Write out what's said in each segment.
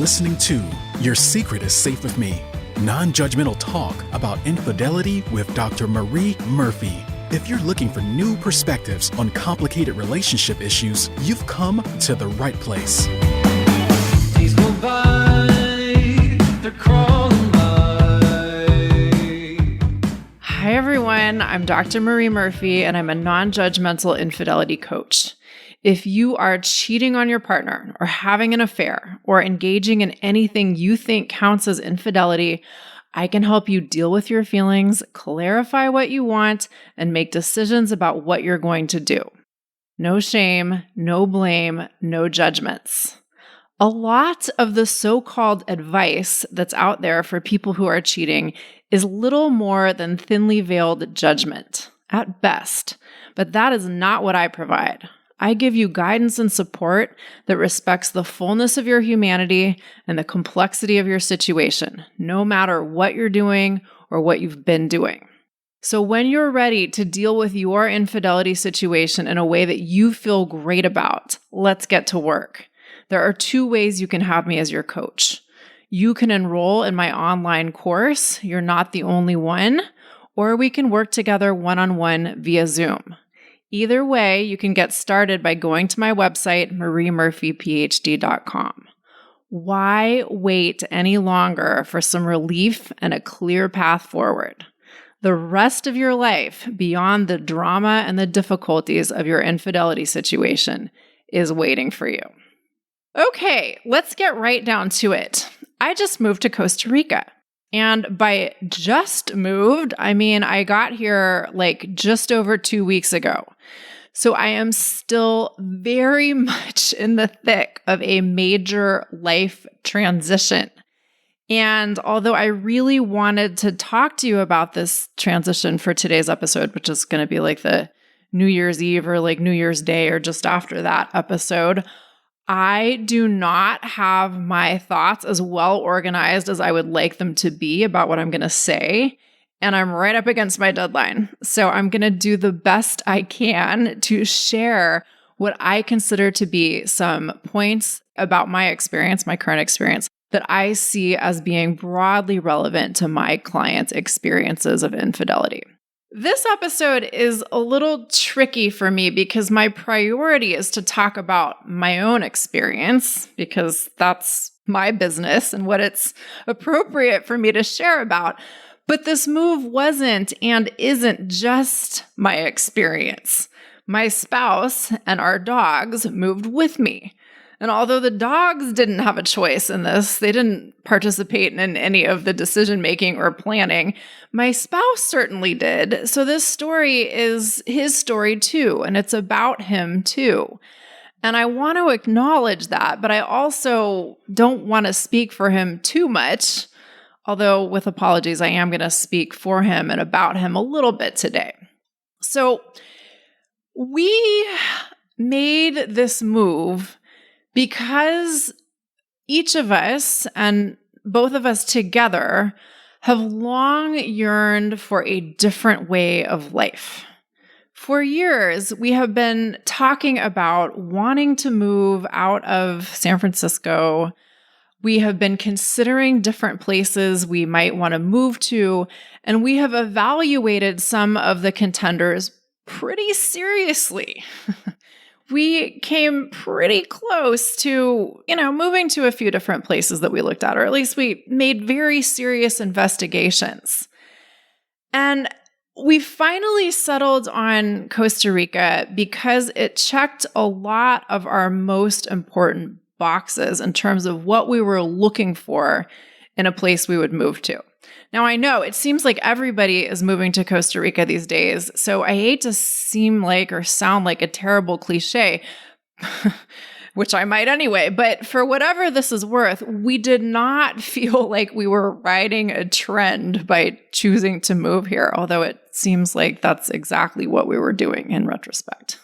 listening to Your Secret is Safe with Me, non-judgmental talk about infidelity with Dr. Marie Murphy. If you're looking for new perspectives on complicated relationship issues, you've come to the right place. Days go by, they're crawling by. Hi, everyone. I'm Dr. Marie Murphy, and I'm a non-judgmental infidelity coach. If you are cheating on your partner or having an affair or engaging in anything you think counts as infidelity, I can help you deal with your feelings, clarify what you want, and make decisions about what you're going to do. No shame, no blame, no judgments. A lot of the so-called advice that's out there for people who are cheating is little more than thinly veiled judgment, at best. But that is not what I provide. I give you guidance and support that respects the fullness of your humanity and the complexity of your situation, no matter what you're doing or what you've been doing. So when you're ready to deal with your infidelity situation in a way that you feel great about, let's get to work. There are 2 ways you can have me as your coach. You can enroll in my online course, You're Not the Only One, or we can work together one-on-one via Zoom. Either way, you can get started by going to my website, mariemurphyphd.com. Why wait any longer for some relief and a clear path forward? The rest of your life, beyond the drama and the difficulties of your infidelity situation, is waiting for you. Okay, let's get right down to it. I just moved to Costa Rica. And by just moved, I mean I got here just over 2 weeks ago. So I am still very much in the thick of a major life transition. And although I really wanted to talk to you about this transition for today's episode, which is going to be the New Year's Eve or New Year's Day or just after that episode, I do not have my thoughts as well organized as I would like them to be about what I'm going to say. And I'm right up against my deadline. So I'm going to do the best I can to share what I consider to be some points about my experience, my current experience, that I see as being broadly relevant to my clients' experiences of infidelity. This episode is a little tricky for me because my priority is to talk about my own experience because that's my business and what it's appropriate for me to share about. But this move wasn't and isn't just my experience. My spouse and our dogs moved with me. And although the dogs didn't have a choice in this, they didn't participate in any of the decision-making or planning, my spouse certainly did. So this story is his story too, and it's about him too. And I want to acknowledge that, but I also don't want to speak for him too much, although with apologies, I am going to speak for him and about him a little bit today. So we made this move because each of us, and both of us together, have long yearned for a different way of life. For years, we have been talking about wanting to move out of San Francisco. We have been considering different places we might want to move to, and we have evaluated some of the contenders pretty seriously. We came pretty close to, moving to a few different places that we looked at, or at least we made very serious investigations. And we finally settled on Costa Rica because it checked a lot of our most important boxes in terms of what we were looking for in a place we would move to. Now, I know it seems like everybody is moving to Costa Rica these days, so I hate to seem like or sound like a terrible cliche, which I might anyway, but for whatever this is worth, we did not feel like we were riding a trend by choosing to move here, although it seems like that's exactly what we were doing in retrospect.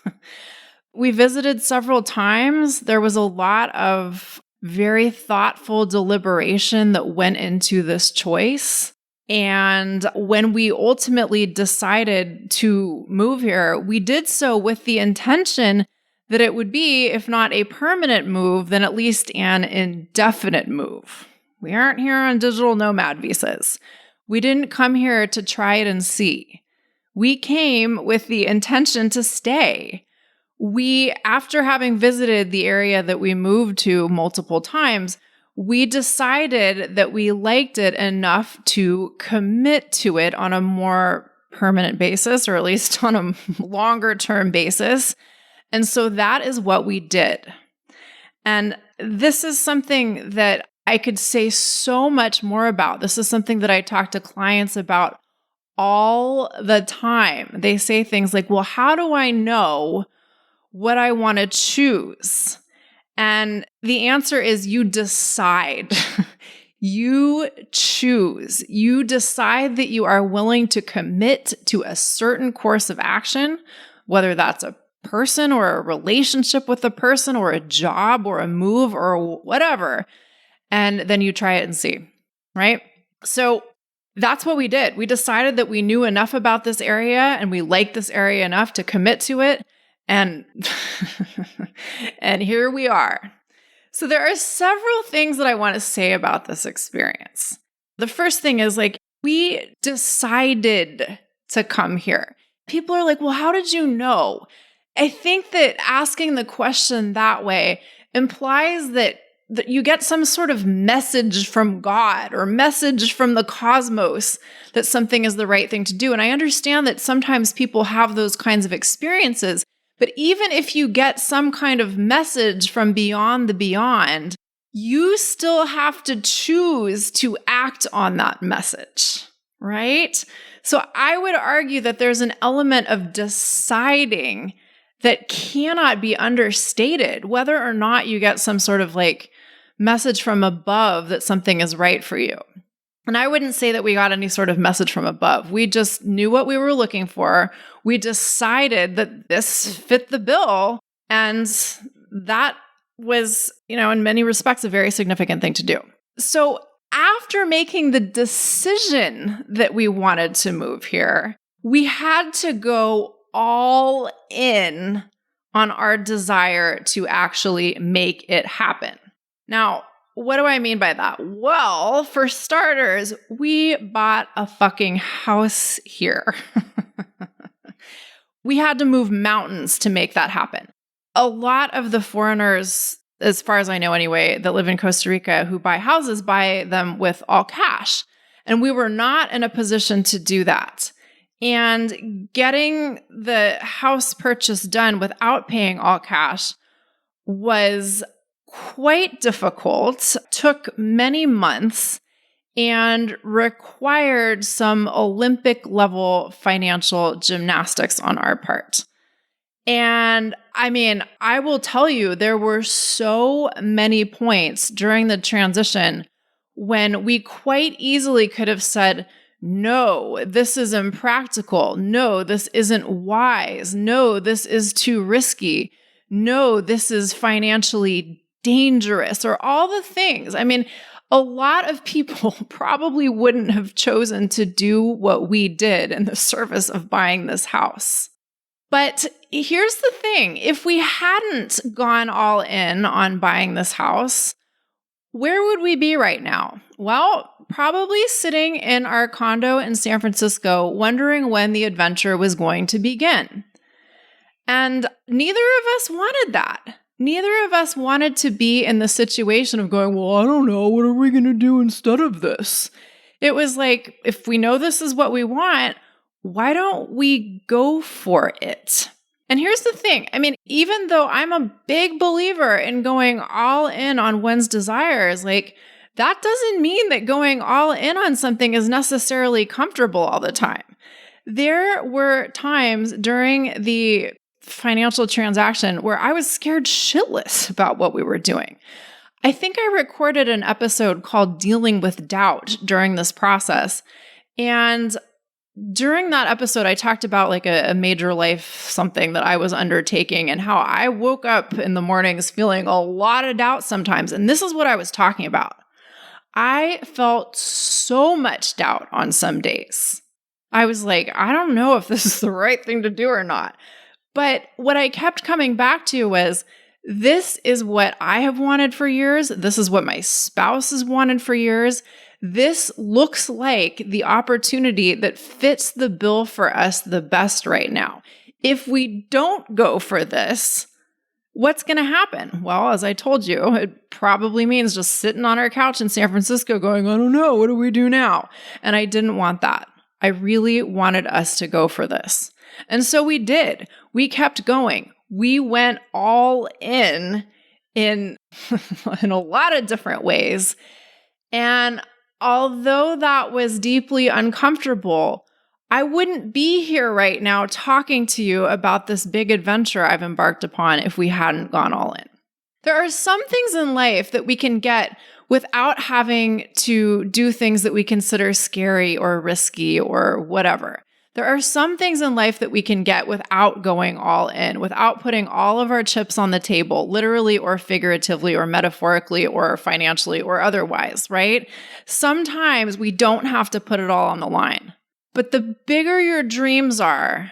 We visited several times. There was a lot of very thoughtful deliberation that went into this choice. And when we ultimately decided to move here, we did so with the intention that it would be, if not a permanent move, then at least an indefinite move. We aren't here on digital nomad visas. We didn't come here to try it and see. We came with the intention to stay. We, after having visited the area that we moved to multiple times, we decided that we liked it enough to commit to it on a more permanent basis, or at least on a longer term basis. And so that is what we did. And this is something that I could say so much more about. This is something that I talk to clients about all the time. They say things like, well, how do I know what I want to choose? And the answer is you decide. You choose. You decide that you are willing to commit to a certain course of action, whether that's a person or a relationship with a person or a job or a move or whatever. And then you try it and see, right? So that's what we did. We decided that we knew enough about this area and we liked this area enough to commit to it. And, and here we are. So there are several things that I want to say about this experience. The first thing is we decided to come here. People are like, well, how did you know? I think that asking the question that way implies that you get some sort of message from God or message from the cosmos that something is the right thing to do. And I understand that sometimes people have those kinds of experiences. But even if you get some kind of message from beyond the beyond, you still have to choose to act on that message, right? So I would argue that there's an element of deciding that cannot be understated, whether or not you get some sort of message from above that something is right for you. And I wouldn't say that we got any sort of message from above. We just knew what we were looking for. We decided that this fit the bill. And that was, in many respects, a very significant thing to do. So after making the decision that we wanted to move here, we had to go all in on our desire to actually make it happen. Now, what do I mean by that? Well, for starters, we bought a fucking house here. We had to move mountains to make that happen. A lot of the foreigners, as far as I know anyway, that live in Costa Rica who buy houses, buy them with all cash. And we were not in a position to do that. And getting the house purchase done without paying all cash was quite difficult, took many months, and required some Olympic level financial gymnastics on our part. And I will tell you, there were so many points during the transition when we quite easily could have said, no, this is impractical. No, this isn't wise. No, this is too risky. No, this is financially dangerous, or all the things. A lot of people probably wouldn't have chosen to do what we did in the service of buying this house. But here's the thing. If we hadn't gone all in on buying this house, where would we be right now? Well, probably sitting in our condo in San Francisco, wondering when the adventure was going to begin. And neither of us wanted that. Neither of us wanted to be in the situation of going, well, I don't know, what are we going to do instead of this? It was like, if we know this is what we want, why don't we go for it? And here's the thing. Even though I'm a big believer in going all in on one's desires, that doesn't mean that going all in on something is necessarily comfortable all the time. There were times during the financial transaction where I was scared shitless about what we were doing. I think I recorded an episode called Dealing with Doubt during this process. And during that episode, I talked about a major life something that I was undertaking and how I woke up in the mornings feeling a lot of doubt sometimes. And this is what I was talking about. I felt so much doubt on some days. I was like, I don't know if this is the right thing to do or not. But what I kept coming back to was, this is what I have wanted for years. This is what my spouse has wanted for years. This looks like the opportunity that fits the bill for us the best right now. If we don't go for this, what's going to happen? Well, as I told you, it probably means just sitting on our couch in San Francisco going, I don't know, what do we do now? And I didn't want that. I really wanted us to go for this. And so we did. We kept going. We went all in a lot of different ways. And although that was deeply uncomfortable, I wouldn't be here right now talking to you about this big adventure I've embarked upon if we hadn't gone all in. There are some things in life that we can get without having to do things that we consider scary or risky or whatever. There are some things in life that we can get without going all in, without putting all of our chips on the table, literally or figuratively or metaphorically or financially or otherwise, right? Sometimes we don't have to put it all on the line. But the bigger your dreams are,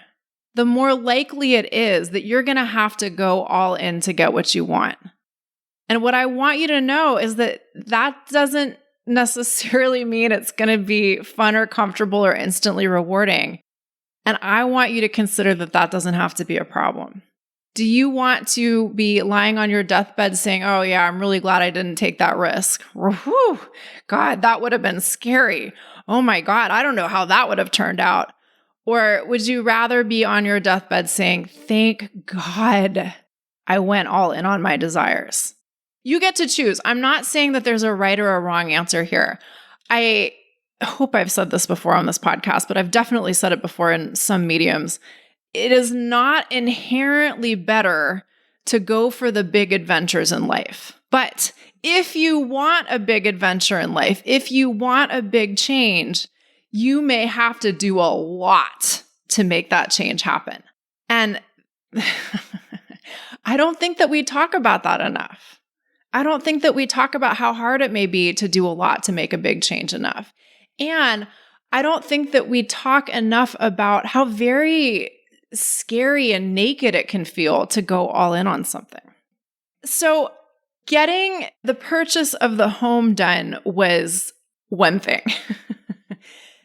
the more likely it is that you're going to have to go all in to get what you want. And what I want you to know is that that doesn't necessarily mean it's going to be fun or comfortable or instantly rewarding. And I want you to consider that that doesn't have to be a problem. Do you want to be lying on your deathbed saying, oh yeah, I'm really glad I didn't take that risk? Whew, God, that would have been scary. Oh my God, I don't know how that would have turned out. Or would you rather be on your deathbed saying, thank God I went all in on my desires? You get to choose. I'm not saying that there's a right or a wrong answer here. I hope I've said this before on this podcast, but I've definitely said it before in some mediums. It is not inherently better to go for the big adventures in life. But if you want a big adventure in life, if you want a big change, you may have to do a lot to make that change happen. And I don't think that we talk about that enough. I don't think that we talk about how hard it may be to do a lot to make a big change enough. And I don't think that we talk enough about how very scary and naked it can feel to go all in on something. So getting the purchase of the home done was one thing.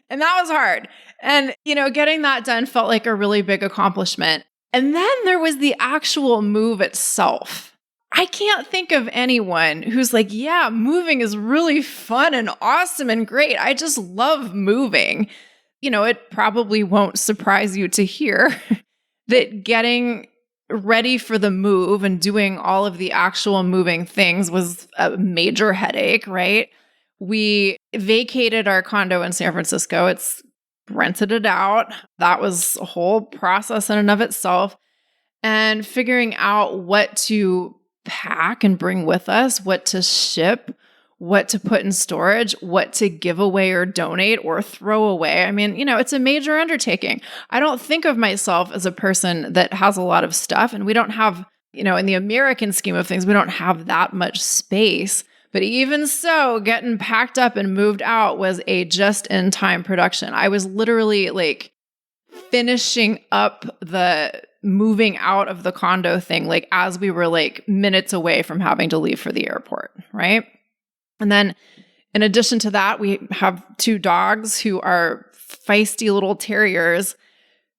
And that was hard. And, getting that done felt like a really big accomplishment. And then there was the actual move itself. I can't think of anyone who's like, yeah, moving is really fun and awesome and great. I just love moving. It probably won't surprise you to hear that getting ready for the move and doing all of the actual moving things was a major headache, right? We vacated our condo in San Francisco. It's rented it out. That was a whole process in and of itself. And figuring out what to pack and bring with us, what to ship, what to put in storage, what to give away or donate or throw away. I mean, it's a major undertaking. I don't think of myself as a person that has a lot of stuff, and we don't have, in the American scheme of things, we don't have that much space. But even so, getting packed up and moved out was a just-in-time production. I was literally finishing up the moving out of the condo thing, as we were minutes away from having to leave for the airport, right? And then in addition to that, we have 2 dogs who are feisty little terriers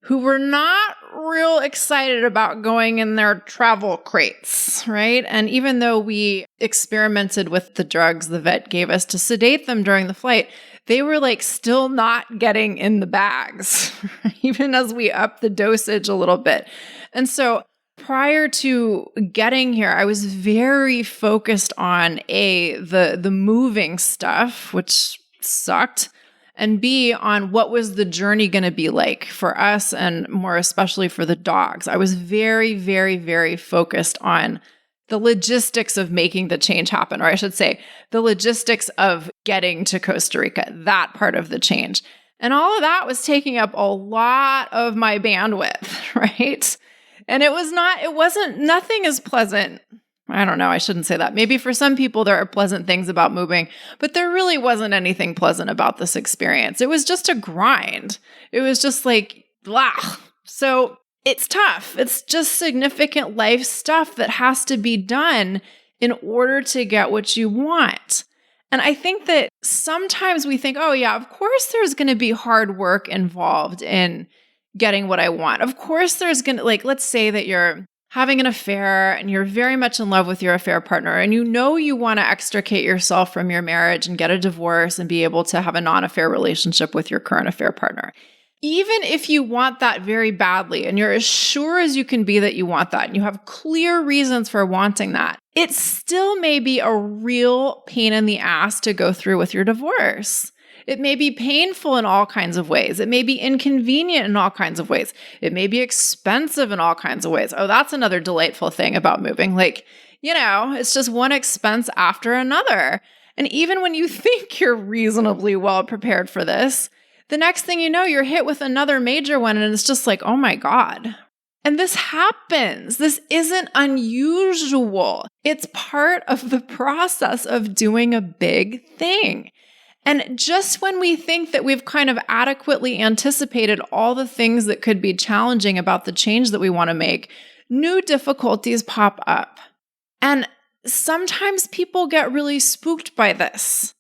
who were not real excited about going in their travel crates, right? And even though we experimented with the drugs the vet gave us to sedate them during the flight, they were still not getting in the bags, even as we upped the dosage a little bit. And so prior to getting here, I was very focused on the moving stuff, which sucked, and B, on what was the journey going to be like for us and more especially for the dogs. I was very, very, very focused on the logistics of making the change happen, or I should say, the logistics of getting to Costa Rica, that part of the change. And all of that was taking up a lot of my bandwidth, right? And nothing is pleasant. I don't know, I shouldn't say that. Maybe for some people there are pleasant things about moving, but there really wasn't anything pleasant about this experience. It was just a grind. It was just blah. So it's tough. It's just significant life stuff that has to be done in order to get what you want. And I think that sometimes we think, oh yeah, of course there's going to be hard work involved in getting what I want. Of course there's going to, like, let's say that you're having an affair and you're very much in love with your affair partner and you know you want to extricate yourself from your marriage and get a divorce and be able to have a non-affair relationship with your current affair partner. Even if you want that very badly and you're as sure as you can be that you want that and you have clear reasons for wanting that, it still may be a real pain in the ass to go through with your divorce. It may be painful in all kinds of ways. It may be inconvenient in all kinds of ways. It may be expensive in all kinds of ways. Oh, that's another delightful thing about moving. Like, it's just one expense after another. And even when you think you're reasonably well prepared for this, the next thing you know, you're hit with another major one and it's just like, oh my God. And this happens. This isn't unusual. It's part of the process of doing a big thing. And just when we think that we've kind of adequately anticipated all the things that could be challenging about the change that we want to make, new difficulties pop up. And sometimes people get really spooked by this.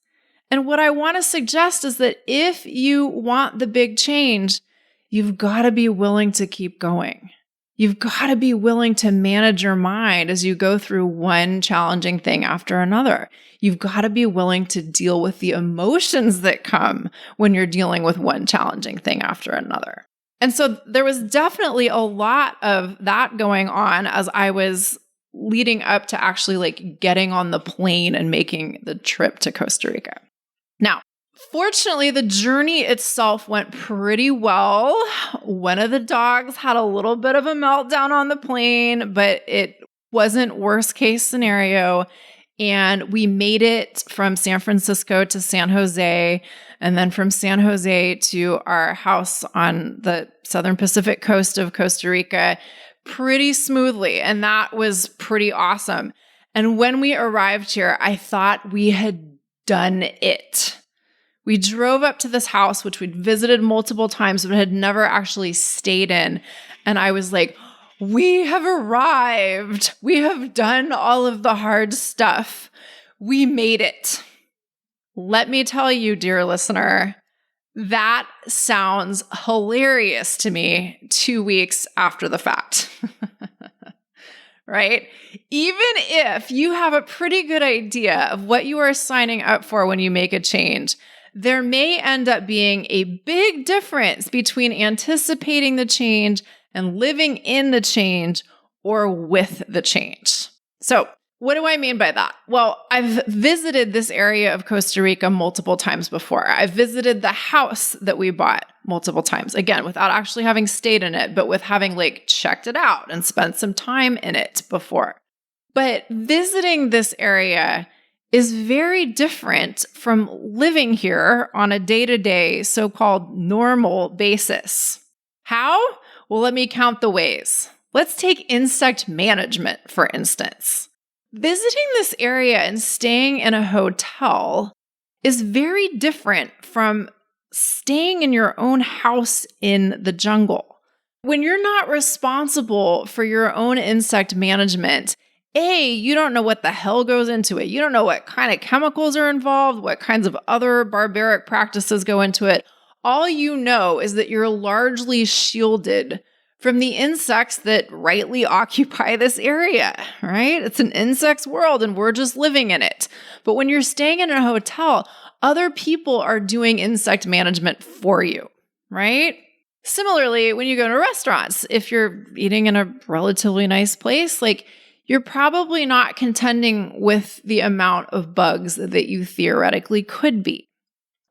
And what I want to suggest is that if you want the big change, you've got to be willing to keep going. You've got to be willing to manage your mind as you go through one challenging thing after another. You've got to be willing to deal with the emotions that come when you're dealing with one challenging thing after another. And so there was definitely a lot of that going on as I was leading up to actually like getting on the plane and making the trip to Costa Rica. Now, fortunately, the journey itself went pretty well. One of the dogs had a little bit of a meltdown on the plane, but it wasn't worst case scenario. And we made it from San Francisco to San Jose, and then from San Jose to our house on the southern Pacific coast of Costa Rica pretty smoothly. And that was pretty awesome. And when we arrived here, I thought we had done it. We drove up to this house, which we'd visited multiple times, but had never actually stayed in. And I was like, we have arrived. We have done all of the hard stuff. We made it. Let me tell you, dear listener, that sounds hilarious to me 2 weeks after the fact. Right? Even if you have a pretty good idea of what you are signing up for when you make a change, there may end up being a big difference between anticipating the change and living in the change or with the change. So, what do I mean by that? Well, I've visited this area of Costa Rica multiple times before. I've visited the house that we bought multiple times, again, without actually having stayed in it, but with having like checked it out and spent some time in it before. But visiting this area is very different from living here on a day-to-day so-called normal basis. How? Well, let me count the ways. Let's take insect management, for instance. Visiting this area and staying in a hotel is very different from staying in your own house in the jungle. When you're not responsible for your own insect management, you don't know what the hell goes into it. You don't know what kind of chemicals are involved, what kinds of other barbaric practices go into it. All you know is that you're largely shielded from the insects that rightly occupy this area, right? It's an insect's world and we're just living in it. But when you're staying in a hotel, other people are doing insect management for you, right? Similarly, when you go to restaurants, if you're eating in a relatively nice place, like you're probably not contending with the amount of bugs that you theoretically could be.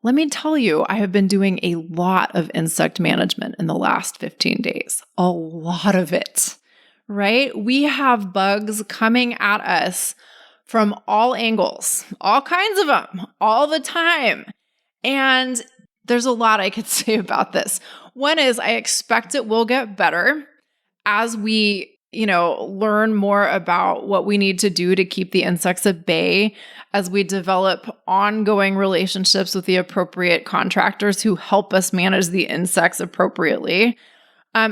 Let me tell you, I have been doing a lot of insect management in the last 15 days. A lot of it, right? We have bugs coming at us from all angles, all kinds of them, all the time. And there's a lot I could say about this. One is I expect it will get better as we learn more about what we need to do to keep the insects at bay, as we develop ongoing relationships with the appropriate contractors who help us manage the insects appropriately.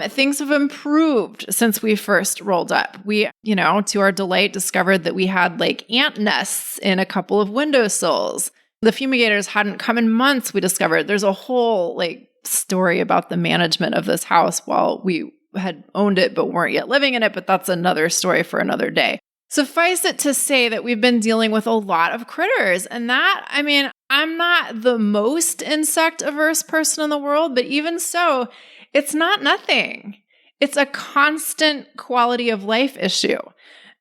Things have improved since we first rolled up. We, to our delight, discovered that we had like ant nests in a couple of windowsills. The fumigators hadn't come in months, we discovered. There's a whole like story about the management of this house while we had owned it but weren't yet living in it, but that's another story for another day. Suffice it to say that we've been dealing with a lot of critters. And that, I'm not the most insect averse person in the world, but even so, it's not nothing. It's a constant quality of life issue.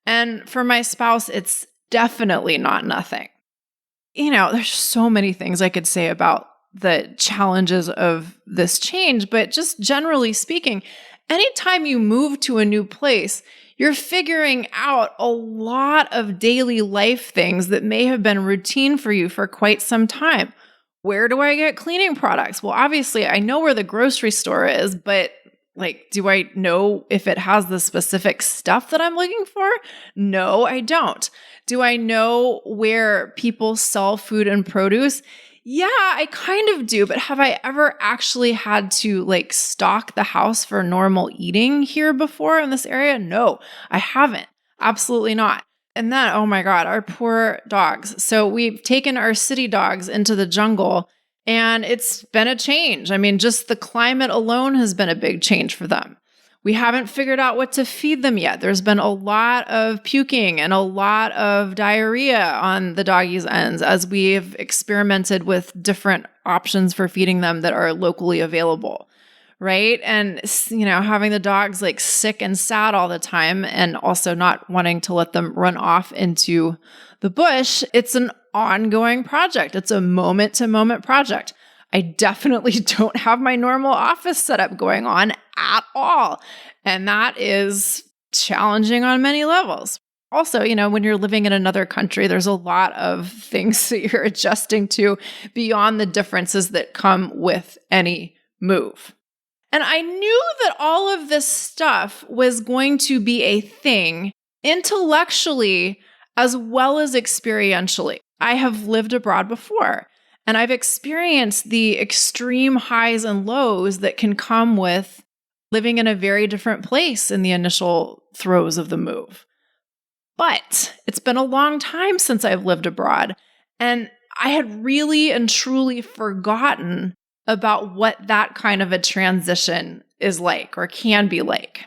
And for my spouse, it's definitely not nothing. There's so many things I could say about the challenges of this change, but just generally speaking, anytime you move to a new place, you're figuring out a lot of daily life things that may have been routine for you for quite some time. Where do I get cleaning products? Well, obviously, I know where the grocery store is, but do I know if it has the specific stuff that I'm looking for? No, I don't. Do I know where people sell food and produce? Yeah, I kind of do, but have I ever actually had to stock the house for normal eating here before in this area? No, I haven't. Absolutely not. And then, oh my God, our poor dogs. So we've taken our city dogs into the jungle and it's been a change. Just the climate alone has been a big change for them. We haven't figured out what to feed them yet. There's been a lot of puking and a lot of diarrhea on the doggies' ends as we've experimented with different options for feeding them that are locally available, right? And, having the dogs sick and sad all the time and also not wanting to let them run off into the bush, it's an ongoing project. It's a moment-to-moment project. I definitely don't have my normal office setup going on at all. And that is challenging on many levels. Also, when you're living in another country, there's a lot of things that you're adjusting to beyond the differences that come with any move. And I knew that all of this stuff was going to be a thing intellectually as well as experientially. I have lived abroad before. And I've experienced the extreme highs and lows that can come with living in a very different place in the initial throes of the move. But it's been a long time since I've lived abroad, and I had really and truly forgotten about what that kind of a transition is like or can be like.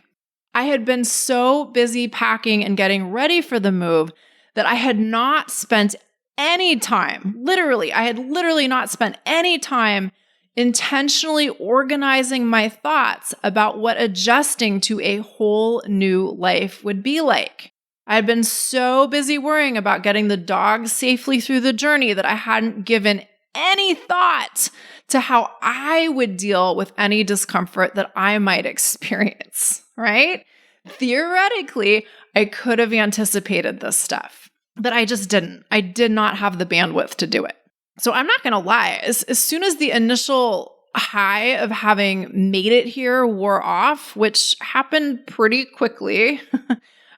I had been so busy packing and getting ready for the move that I had not spent any time, I had literally not spent any time intentionally organizing my thoughts about what adjusting to a whole new life would be like. I had been so busy worrying about getting the dogs safely through the journey that I hadn't given any thought to how I would deal with any discomfort that I might experience, right? Theoretically, I could have anticipated this stuff. But I just didn't. I did not have the bandwidth to do it. So I'm not going to lie. As soon as the initial high of having made it here wore off, which happened pretty quickly,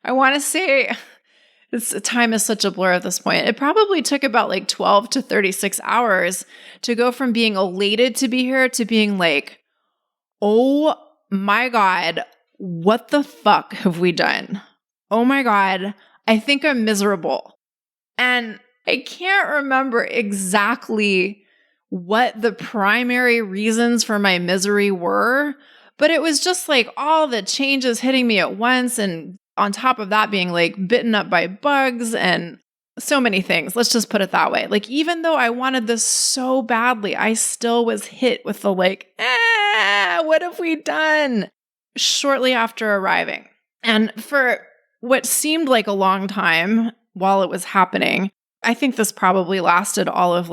I want to say time is such a blur at this point. It probably took about 12 to 36 hours to go from being elated to be here to being oh my God, what the fuck have we done? Oh my God, I think I'm miserable. And I can't remember exactly what the primary reasons for my misery were, but it was just all the changes hitting me at once. And on top of that being bitten up by bugs and so many things. Let's just put it that way. Even though I wanted this so badly, I still was hit with the what have we done? Shortly after arriving. And for what seemed like a long time while it was happening, I think this probably lasted all of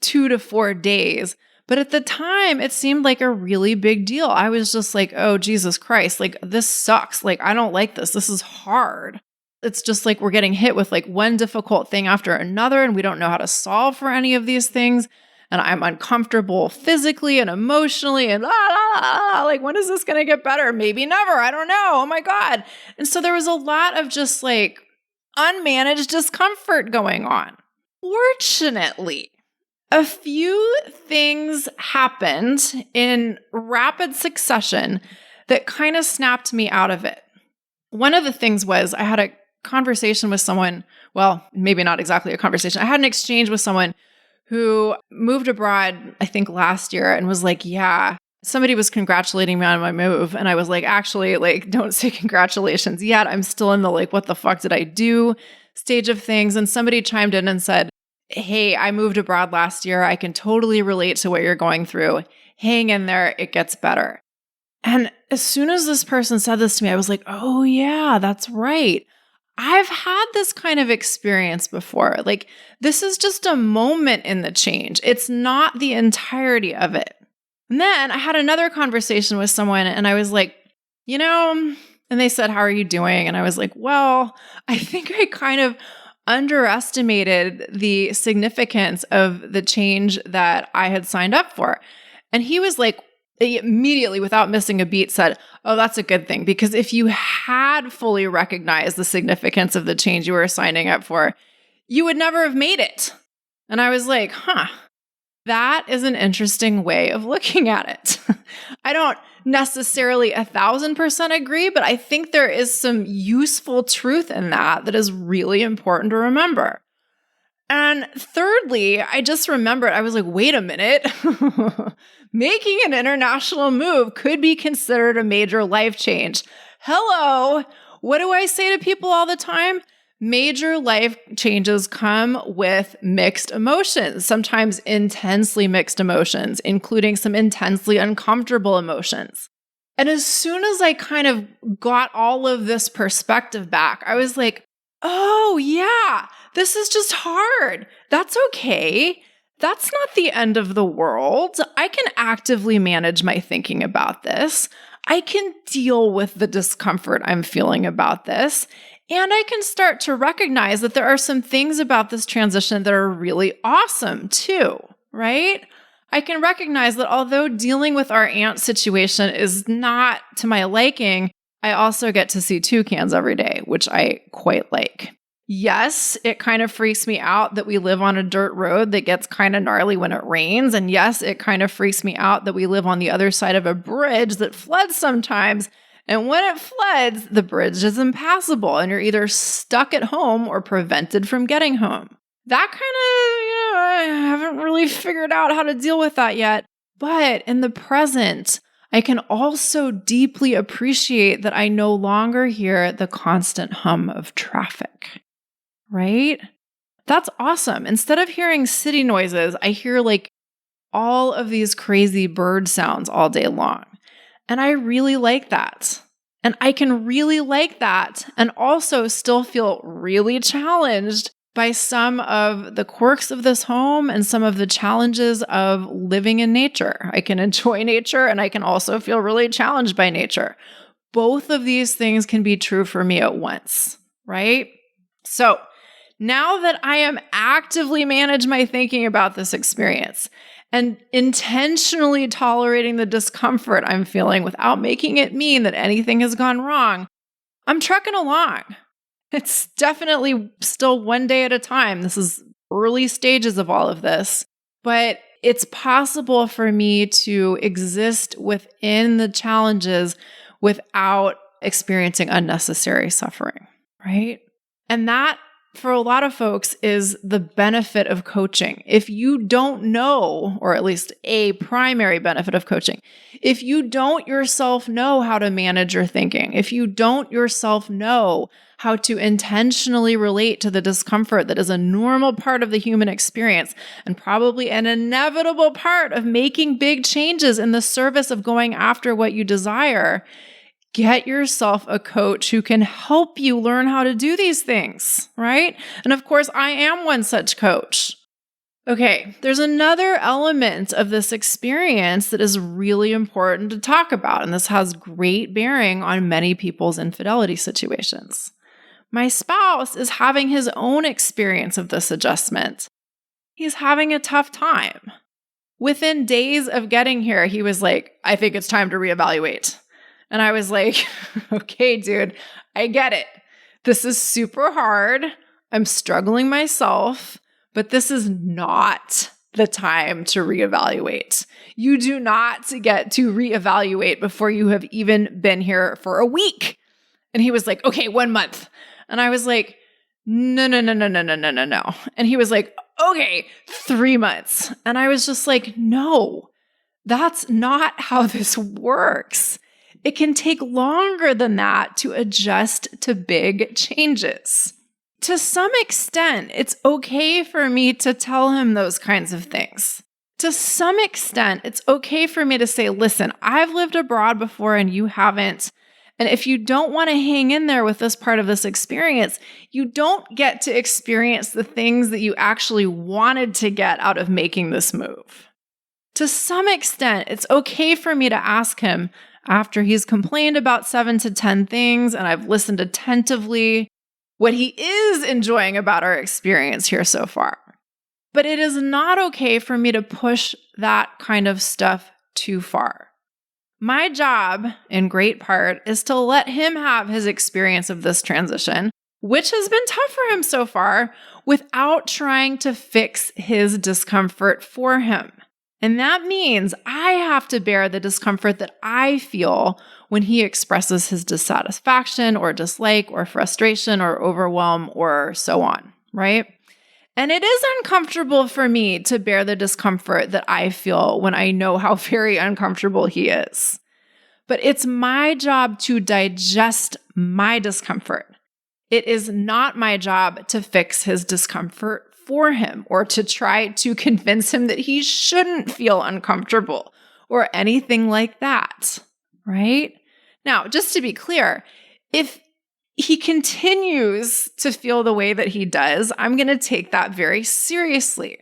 2 to 4 days. But at the time, it seemed like a really big deal. I was just oh, Jesus Christ, this sucks. I don't like this. This is hard. It's just we're getting hit with one difficult thing after another, and we don't know how to solve for any of these things. And I'm uncomfortable physically and emotionally and when is this going to get better? Maybe never. I don't know. Oh my God. And so there was a lot of just unmanaged discomfort going on. Fortunately, a few things happened in rapid succession that kind of snapped me out of it. One of the things was I had a conversation with someone, well, maybe not exactly a conversation. I had an exchange with someone who moved abroad, I think last year, and was like, yeah, somebody was congratulating me on my move. And I was like, actually, like, don't say congratulations yet. I'm still in the like, what the fuck did I do stage of things. And somebody chimed in and said, hey, I moved abroad last year. I can totally relate to what you're going through. Hang in there. It gets better. And as soon as this person said this to me, I was like, oh yeah, that's right. I've had this kind of experience before. Like, this is just a moment in the change. It's not the entirety of it. And then I had another conversation with someone and I was like, and they said, how are you doing? And I was like, well, I think I kind of underestimated the significance of the change that I had signed up for. And he was like, he immediately, without missing a beat, said, oh, that's a good thing. Because if you had fully recognized the significance of the change you were signing up for, you would never have made it. And I was like, that is an interesting way of looking at it. I don't necessarily 1,000% agree, but I think there is some useful truth in that is really important to remember. And thirdly, I just remembered, I was like, wait a minute. Making an international move could be considered a major life change. Hello. What do I say to people all the time? Major life changes come with mixed emotions, sometimes intensely mixed emotions, including some intensely uncomfortable emotions. And as soon as I kind of got all of this perspective back, I was like, oh yeah, this is just hard. That's okay. That's not the end of the world. I can actively manage my thinking about this. I can deal with the discomfort I'm feeling about this. And I can start to recognize that there are some things about this transition that are really awesome too, right? I can recognize that although dealing with our aunt situation is not to my liking, I also get to see toucans every day, which I quite like. Yes, it kind of freaks me out that we live on a dirt road that gets kind of gnarly when it rains. And yes, it kind of freaks me out that we live on the other side of a bridge that floods sometimes. And when it floods, the bridge is impassable and you're either stuck at home or prevented from getting home. That kind of, I haven't really figured out how to deal with that yet. But in the present, I can also deeply appreciate that I no longer hear the constant hum of traffic, right? That's awesome. Instead of hearing city noises, I hear like all of these crazy bird sounds all day long. And I really like that. And I can really like that and also still feel really challenged by some of the quirks of this home and some of the challenges of living in nature. I can enjoy nature and I can also feel really challenged by nature. Both of these things can be true for me at once, right? So now that I am actively managing my thinking about this experience and intentionally tolerating the discomfort I'm feeling without making it mean that anything has gone wrong, I'm trucking along. It's definitely still one day at a time. This is early stages of all of this, but it's possible for me to exist within the challenges without experiencing unnecessary suffering, right? And that, for a lot of folks, is the benefit of coaching. If you don't know, or at least a primary benefit of coaching, if you don't yourself know how to manage your thinking, if you don't yourself know how to intentionally relate to the discomfort that is a normal part of the human experience and probably an inevitable part of making big changes in the service of going after what you desire, get yourself a coach who can help you learn how to do these things, right? And of course, I am one such coach. Okay, there's another element of this experience that is really important to talk about, and this has great bearing on many people's infidelity situations. My spouse is having his own experience of this adjustment. He's having a tough time. Within days of getting here, he was like, I think it's time to reevaluate. And I was like, okay, dude, I get it. This is super hard. I'm struggling myself, but this is not the time to reevaluate. You do not get to reevaluate before you have even been here for a week. And he was like, okay, 1 month. And I was like, no. And he was like, okay, 3 months. And I was just like, no, that's not how this works. It can take longer than that to adjust to big changes. To some extent, it's okay for me to tell him those kinds of things. To some extent, it's okay for me to say, listen, I've lived abroad before and you haven't. And if you don't want to hang in there with this part of this experience, you don't get to experience the things that you actually wanted to get out of making this move. To some extent, it's okay for me to ask him after he's complained about 7 to 10 things and I've listened attentively what he is enjoying about our experience here so far. But it is not okay for me to push that kind of stuff too far. My job, in great part, is to let him have his experience of this transition, which has been tough for him so far, without trying to fix his discomfort for him. And that means I have to bear the discomfort that I feel when he expresses his dissatisfaction or dislike or frustration or overwhelm or so on, right? And it is uncomfortable for me to bear the discomfort that I feel when I know how very uncomfortable he is. But it's my job to digest my discomfort. It is not my job to fix his discomfort for him or to try to convince him that he shouldn't feel uncomfortable or anything like that, right? Now, just to be clear, if he continues to feel the way that he does, I'm going to take that very seriously.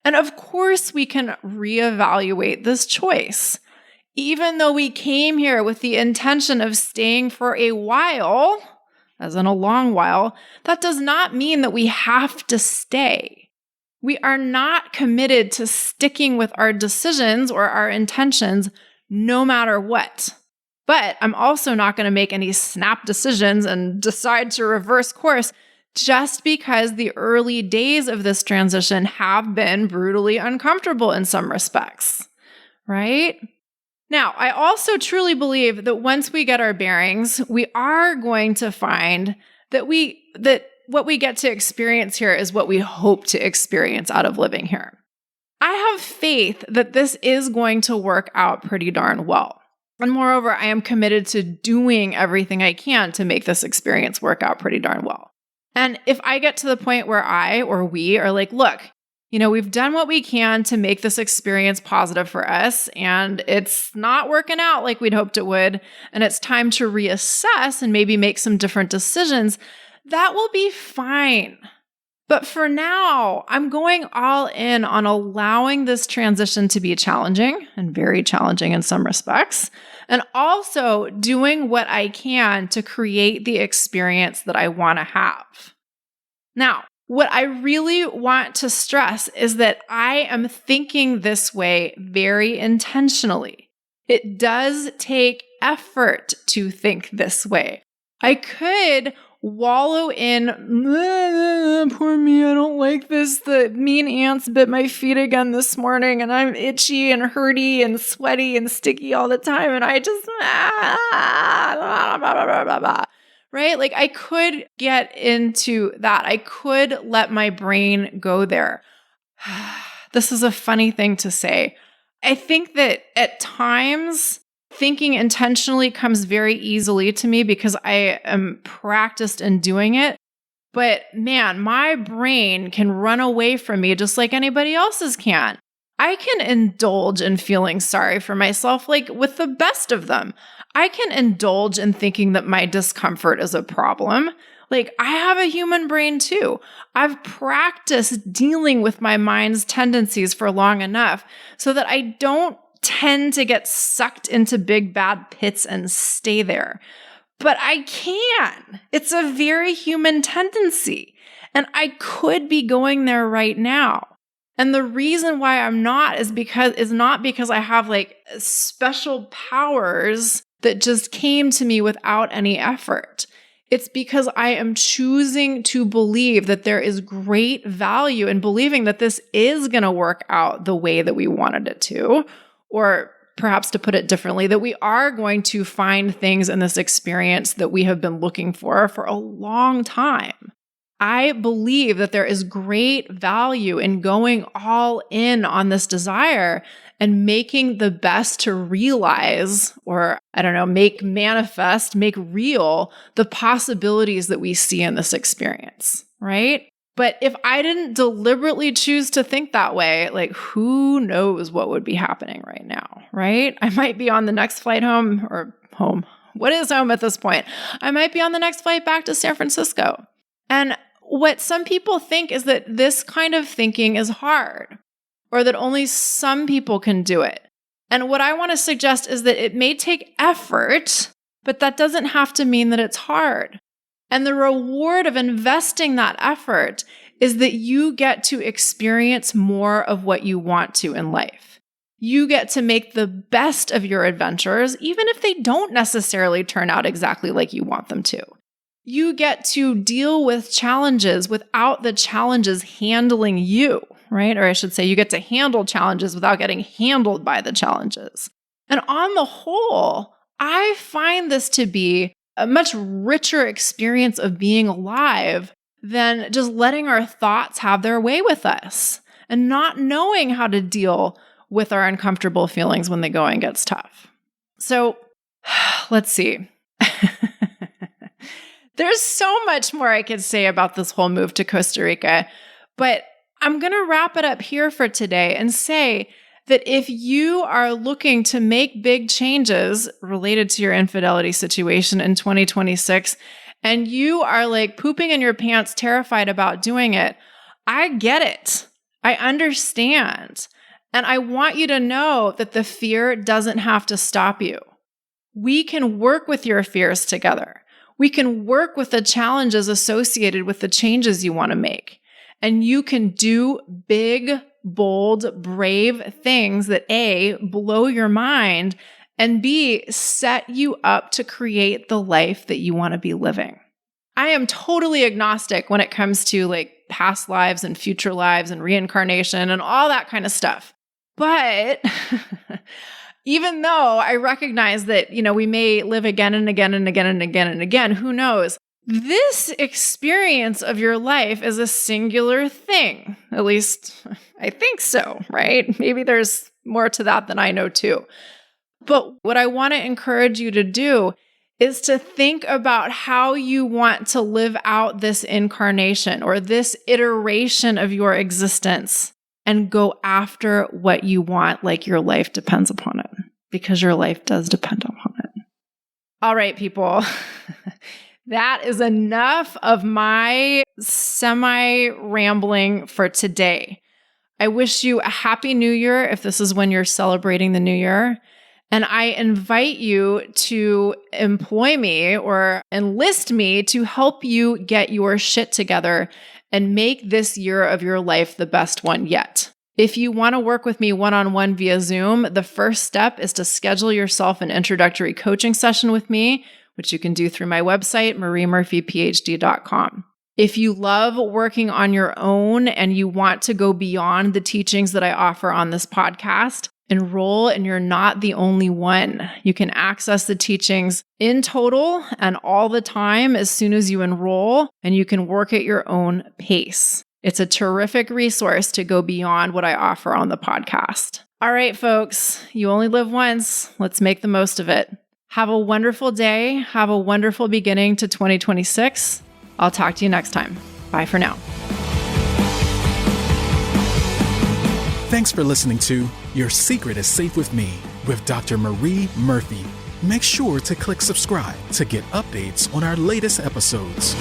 And of course, we can reevaluate this choice. Even though we came here with the intention of staying for a while, as in a long while, that does not mean that we have to stay. We are not committed to sticking with our decisions or our intentions no matter what. But I'm also not going to make any snap decisions and decide to reverse course just because the early days of this transition have been brutally uncomfortable in some respects, right? Now, I also truly believe that once we get our bearings, we are going to find that what we get to experience here is what we hope to experience out of living here. I have faith that this is going to work out pretty darn well. And moreover, I am committed to doing everything I can to make this experience work out pretty darn well. And if I get to the point where I or we are like, look, we've done what we can to make this experience positive for us, and it's not working out like we'd hoped it would, and it's time to reassess and maybe make some different decisions, that will be fine. But for now, I'm going all in on allowing this transition to be challenging and very challenging in some respects, and also doing what I can to create the experience that I want to have. Now, what I really want to stress is that I am thinking this way very intentionally. It does take effort to think this way. I could wallow in, poor me, I don't like this. The mean ants bit my feet again this morning and I'm itchy and hurty and sweaty and sticky all the time. And I just, right? Like I could get into that. I could let my brain go there. This is a funny thing to say. I think that at times, thinking intentionally comes very easily to me because I am practiced in doing it. But man, my brain can run away from me just like anybody else's can. I can indulge in feeling sorry for myself, like with the best of them. I can indulge in thinking that my discomfort is a problem. Like I have a human brain too. I've practiced dealing with my mind's tendencies for long enough so that I don't tend to get sucked into big bad pits and stay there. But I can. It's a very human tendency. And I could be going there right now. And the reason why I'm not is not because I have like special powers that just came to me without any effort. It's because I am choosing to believe that there is great value in believing that this is going to work out the way that we wanted it to, or perhaps to put it differently, that we are going to find things in this experience that we have been looking for a long time. I believe that there is great value in going all in on this desire and making the best to realize, or make manifest, make real the possibilities that we see in this experience, right? But if I didn't deliberately choose to think that way, like who knows what would be happening right now, right? I might be on the next flight home. What is home at this point? I might be on the next flight back to San Francisco. And what some people think is that this kind of thinking is hard, or that only some people can do it. And what I want to suggest is that it may take effort, but that doesn't have to mean that it's hard. And the reward of investing that effort is that you get to experience more of what you want to in life. You get to make the best of your adventures, even if they don't necessarily turn out exactly like you want them to. You get to deal with challenges without the challenges handling you, right? Or I should say, you get to handle challenges without getting handled by the challenges. And on the whole, I find this to be a much richer experience of being alive than just letting our thoughts have their way with us and not knowing how to deal with our uncomfortable feelings when the going gets tough. So let's see. There's so much more I could say about this whole move to Costa Rica, but I'm going to wrap it up here for today and say that if you are looking to make big changes related to your infidelity situation in 2026, and you are like pooping in your pants, terrified about doing it, I get it. I understand. And I want you to know that the fear doesn't have to stop you. We can work with your fears together. We can work with the challenges associated with the changes you want to make. And you can do big, bold, brave things that A, blow your mind, and B, set you up to create the life that you want to be living. I am totally agnostic when it comes to like past lives and future lives and reincarnation and all that kind of stuff. But even though I recognize that, we may live again and again and again and again and again, who knows? This experience of your life is a singular thing. At least I think so, right? Maybe there's more to that than I know too. But what I want to encourage you to do is to think about how you want to live out this incarnation or this iteration of your existence and go after what you want like your life depends upon it, because your life does depend upon it. All right, people. That is enough of my semi-rambling for today. I wish you a happy new year if this is when you're celebrating the new year. And I invite you to employ me or enlist me to help you get your shit together and make this year of your life the best one yet. If you want to work with me one-on-one via Zoom, the first step is to schedule yourself an introductory coaching session with me, which you can do through my website, mariemurphyphd.com. If you love working on your own and you want to go beyond the teachings that I offer on this podcast, enroll and you're not the only one. You can access the teachings in total and all the time as soon as you enroll, and you can work at your own pace. It's a terrific resource to go beyond what I offer on the podcast. All right, folks, you only live once. Let's make the most of it. Have a wonderful day. Have a wonderful beginning to 2026. I'll talk to you next time. Bye for now. Thanks for listening to Your Secret is Safe with Me with Dr. Marie Murphy. Make sure to click subscribe to get updates on our latest episodes.